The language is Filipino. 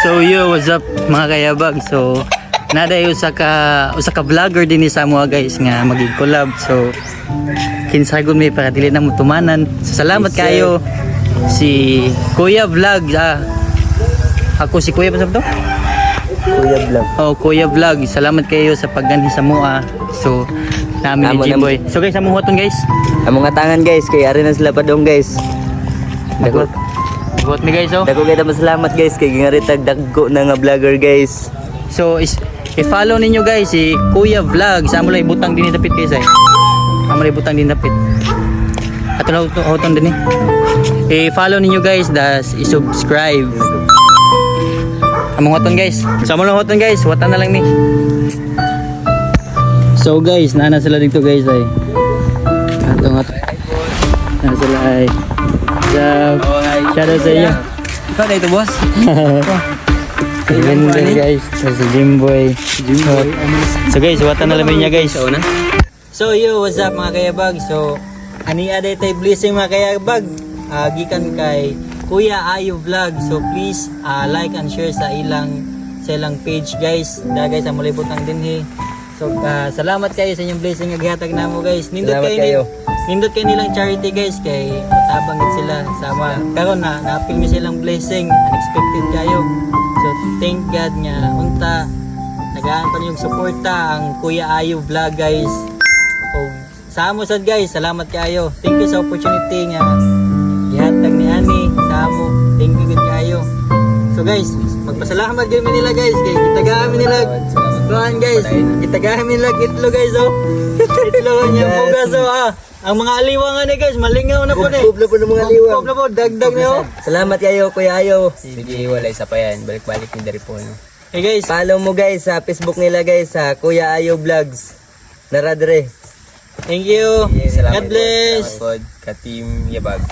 So yo, what's up mga kayabag? So naday usa ka vlogger din ni sa mga guys nga magig-collab. So kinsagod may para dili na mo tumanan. So, salamat kayo si Kuya Vlog. Ako si Kuya pa to? Kuya Vlog. Oh, Kuya Vlog. Salamat kayo sa pagganhi sa mua. So namin ni Jimboy. So guys, amo huwaton guys. Amo nga tangan guys, kay ari na sila pa dong guys. Dako Huwat mi guys oh. dako kay salamat guys kay gingaritag dagko na nga vlogger guys. So i-follow ninyo guys si Kuya Vlog. Sa amo lay butang din ni dapit guys ay. Amo lay butang din dapit. Ato na huwaton din eh. I-follow ninyo guys, das i-subscribe. Among huwaton guys. Sa amo lang huwaton guys, huwatan na lang ni. So guys, naana sila dito guys ay. Ato nga. Naana sila ay. Shout out sa inyo. Ikaw na ito boss. Si Jimboy guys. Si Jimboy. So guys, huwatan na lang niya guys. So yo, what's up mga kayabag? So ani aday tay blessing mga kayabag. Gikan kay Kuya Ayo Vlog. So please like and share sa ilang page guys. Da guys, ang malibot ang dinhi. So salamat kayo sa inyong blessing nga gihatag namo guys. Nindot kayo nilang charity guys kay matabang gid sila sama. Karon na-feel mi silang blessing, unexpected kayo. So thank God nga unta nagaan pa niyong suporta ang Kuya Ayo Vlog guys. O sa amo sad guys, salamat kayo. Thank you sa opportunity nga gihatag ni Ani sa amo. Thank you gid kayo. So guys, magpasalamat gyud mi nila guys kay gitagaan mi nila. Tuhan guys, gitagaan mi nila itlo guys oh. Itlo niya bugas oh. Ang mga aliwangan ni guys, malingaw na po ni. Kubla po ng mga liwang. Kubla po, dagdag niyo. Salamat kayo Kuya Ayo. Sige, wala isa pa yan. Balik-balik ni dari po. No? Hey guys, Follow mo guys sa Facebook nila guys sa Kuya Ayo Vlogs. Naradre. thank you. Salamat God bless. Po. Salamat po ka Team Yabag.